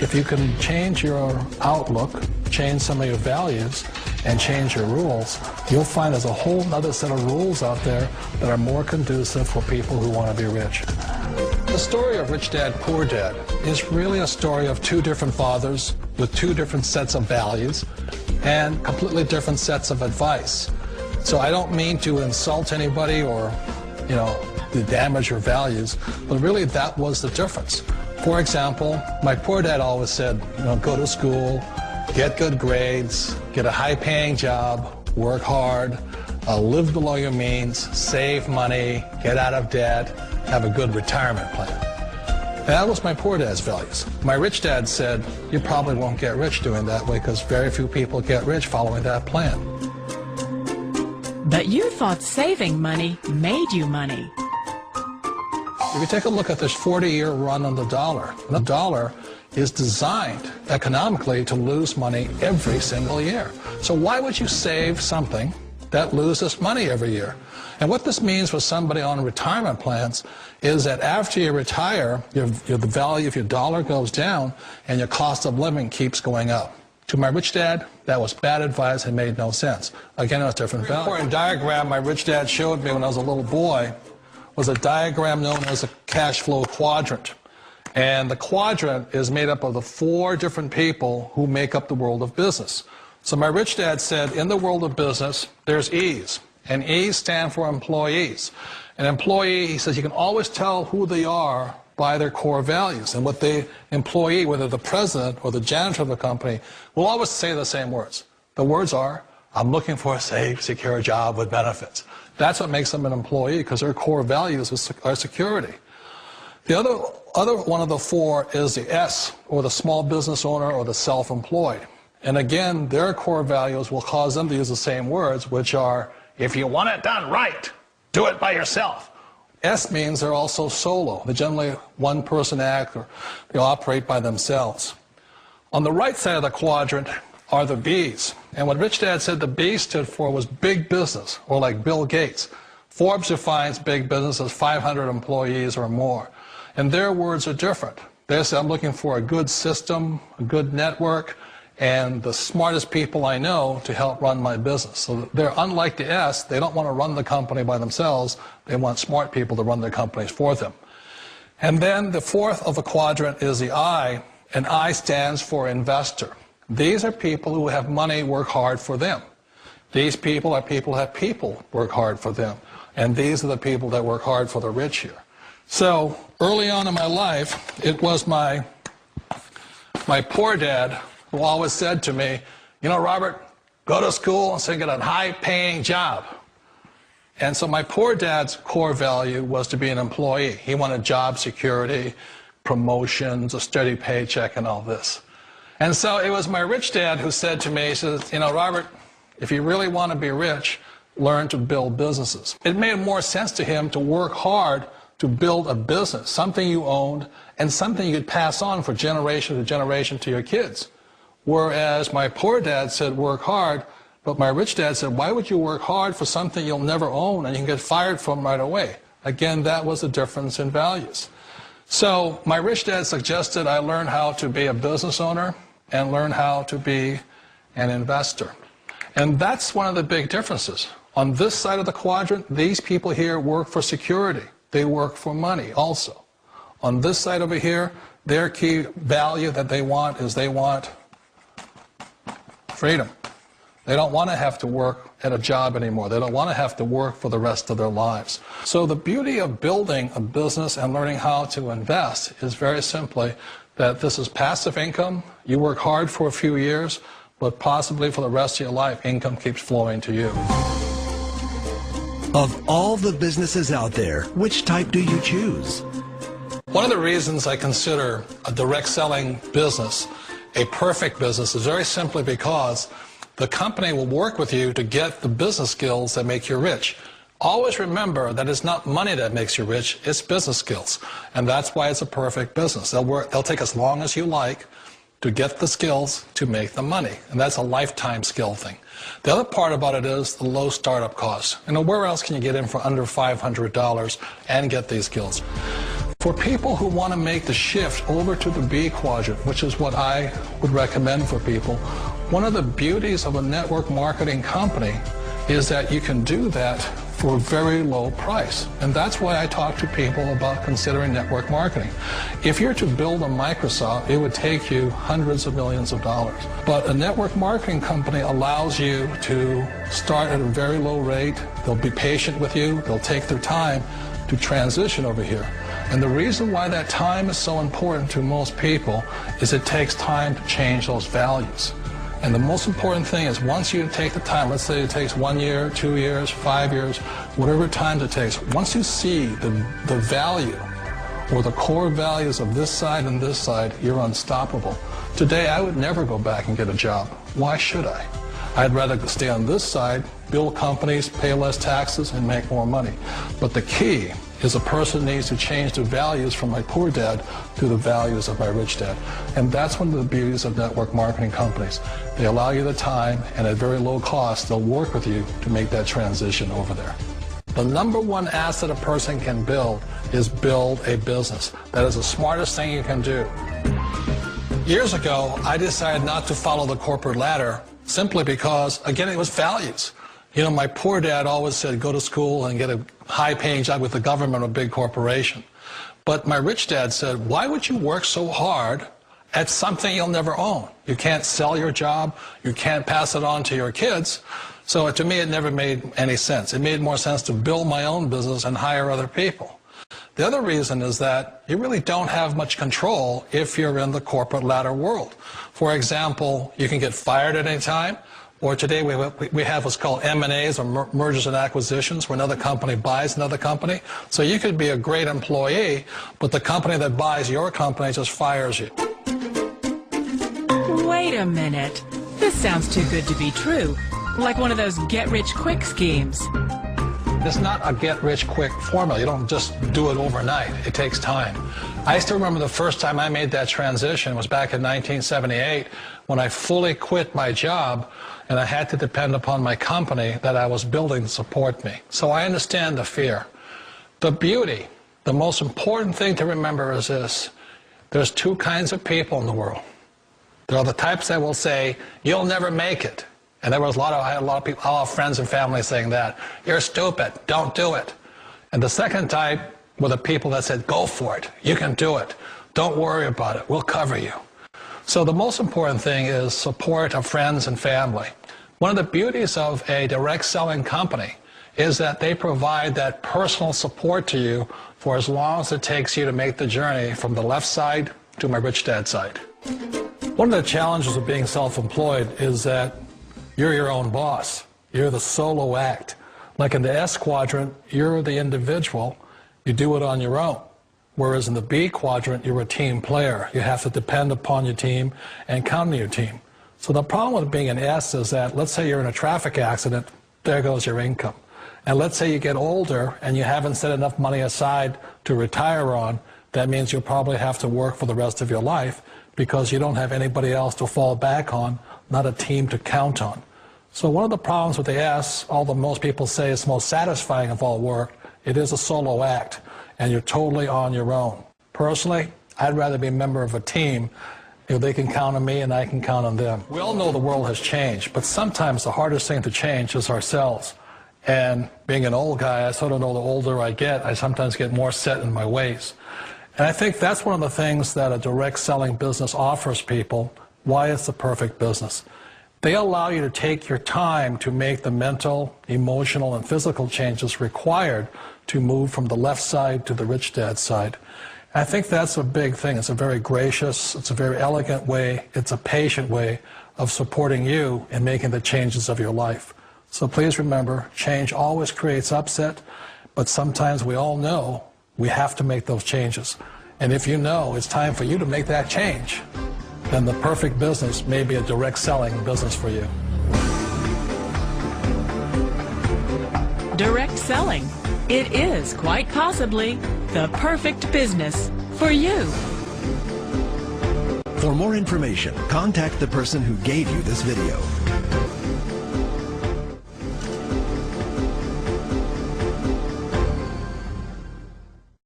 if you can change your outlook, change some of your values, and change your rules, you'll find there's a whole other set of rules out there that are more conducive for people who want to be rich. The story of Rich Dad, Poor Dad is really a story of two different fathers with two different sets of values and completely different sets of advice. So I don't mean to insult anybody or, to damage your values, but really that was the difference. For example, my poor dad always said, go to school, get good grades, get a high-paying job, work hard, live below your means, save money, get out of debt, have a good retirement plan. And that was my poor dad's values. My rich dad said, you probably won't get rich doing that way because very few people get rich following that plan. But you thought saving money made you money. If you take a look at this 40-year run on the dollar is designed economically to lose money every single year. So why would you save something that loses money every year? And what this means for somebody on retirement plans is that after you retire, the value of your dollar goes down and your cost of living keeps going up. To my rich dad, that was bad advice and made no sense. Again, it was different value. An important diagram my rich dad showed me when I was a little boy was a diagram known as a cash flow quadrant. And the quadrant is made up of the four different people who make up the world of business. So my rich dad said, in the world of business, there's E's. And E's stand for employees. An employee, he says, you can always tell who they are by their core values. And what the employee, whether the president or the janitor of the company, will always say the same words. The words are, I'm looking for a safe, secure job with benefits. That's what makes them an employee, because their core values are security. The other one of the four is the S, or the small business owner or the self-employed. And again, their core values will cause them to use the same words, which are, if you want it done right, do it by yourself. S means they're also solo. They're generally one-person act, or they operate by themselves. On the right side of the quadrant are the B's. And what Rich Dad said the B stood for was big business, or like Bill Gates. Forbes defines big business as 500 employees or more. And their words are different. They say, I'm looking for a good system, a good network, and the smartest people I know to help run my business. So they're unlike the S. They don't want to run the company by themselves. They want smart people to run their companies for them. And then the fourth of the quadrant is the I, and I stands for investor. These are people who have money work hard for them. These people are people who have people work hard for them. And these are the people that work hard for the rich here. So early on in my life, it was my poor dad who always said to me, Robert, go to school and so you get a high-paying job. And so my poor dad's core value was to be an employee. He wanted job security, promotions, a steady paycheck, and all this. And so it was my rich dad who said to me, he says, Robert, if you really want to be rich, learn to build businesses. It made more sense to him to work hard to build a business, something you owned, and something you could pass on for generation to generation to your kids. Whereas my poor dad said work hard, but my rich dad said, why would you work hard for something you'll never own and you can get fired from right away? Again, that was the difference in values. So my rich dad suggested I learn how to be a business owner and learn how to be an investor. And that's one of the big differences. On this side of the quadrant, these people here work for security. They work for money also. On this side over here, their key value that they want is they want freedom. They don't want to have to work at a job anymore. They don't want to have to work for the rest of their lives. So the beauty of building a business and learning how to invest is very simply that this is passive income. You work hard for a few years, but possibly for the rest of your life, income keeps flowing to you. Of all the businesses out there, which type do you choose? One of the reasons I consider a direct selling business a perfect business is very simply because the company will work with you to get the business skills that make you rich. Always remember that it's not money that makes you rich, it's business skills. And that's why it's a perfect business. They'll take as long as you like to get the skills to make the money. And that's a lifetime skill thing. The other part about it is the low startup cost. Where else can you get in for under $500 and get these skills? For people who want to make the shift over to the B quadrant, which is what I would recommend for people, one of the beauties of a network marketing company is that you can do that for a very low price. And that's why I talk to people about considering network marketing. If you're to build a Microsoft, it would take you hundreds of millions of dollars. But a network marketing company allows you to start at a very low rate. They'll be patient with you. They'll take their time to transition over here. And the reason why that time is so important to most people is it takes time to change those values. And the most important thing is once you take the time, let's say it takes 1 year, 2 years, 5 years, whatever time it takes, once you see the value or the core values of this side and this side, you're unstoppable. Today, I would never go back and get a job. Why should I? I'd rather stay on this side, build companies, pay less taxes, and make more money. But the key is a person needs to change the values from my poor dad to the values of my rich dad. And that's one of the beauties of network marketing companies. They allow you the time, and at very low cost, they'll work with you to make that transition over there. The number one asset a person can build is build a business. That is the smartest thing you can do. Years ago, I decided not to follow the corporate ladder simply because, again, it was values. You know, my poor dad always said, go to school and get a high-paying job with the government or a big corporation. But my rich dad said, why would you work so hard at something you'll never own? You can't sell your job. You can't pass it on to your kids. So to me, it never made any sense. It made more sense to build my own business and hire other people. The other reason is that you really don't have much control if you're in the corporate ladder world. For example, you can get fired at any time. Or today we have what's called M&As, or mergers and acquisitions, where another company buys another company. So you could be a great employee, but the company that buys your company just fires you. Wait a minute. This sounds too good to be true. Like one of those get-rich-quick schemes. It's not a get-rich-quick formula. You don't just do it overnight. It takes time. I still remember the first time I made that transition was back in 1978 when I fully quit my job and I had to depend upon my company that I was building to support me. So I understand the fear. The beauty, the most important thing to remember is this. There's two kinds of people in the world. There are the types that will say, you'll never make it. And I had a lot of people, a lot of friends and family saying that. You're stupid, don't do it. And the second type were the people that said, go for it, you can do it. Don't worry about it, we'll cover you. So the most important thing is support of friends and family. One of the beauties of a direct selling company is that they provide that personal support to you for as long as it takes you to make the journey from the left side to my rich dad side. One of the challenges of being self-employed is that you're your own boss. You're the solo act. Like in the S quadrant, you're the individual. You do it on your own. Whereas in the B quadrant, you're a team player. You have to depend upon your team and count on your team. So the problem with being an S is that, let's say you're in a traffic accident, there goes your income. And let's say you get older and you haven't set enough money aside to retire on, that means you'll probably have to work for the rest of your life because you don't have anybody else to fall back on, not a team to count on. So one of the problems with the S, although most people say it's most satisfying of all work, it is a solo act, and you're totally on your own. Personally, I'd rather be a member of a team. You know, they can count on me and I can count on them. We all know the world has changed, but sometimes the hardest thing to change is ourselves. And being an old guy, I sort of know the older I get, I sometimes get more set in my ways. And I think that's one of the things that a direct selling business offers people, why it's the perfect business. They allow you to take your time to make the mental, emotional, and physical changes required to move from the left side to the rich dad side. I think that's a big thing. It's a very gracious, it's a very elegant way, it's a patient way of supporting you in making the changes of your life. So please remember, change always creates upset, but sometimes we all know we have to make those changes. And if you know it's time for you to make that change, then the perfect business may be a direct selling business for you. Direct selling. It is quite possibly the perfect business for you. For more information, contact the person who gave you this video.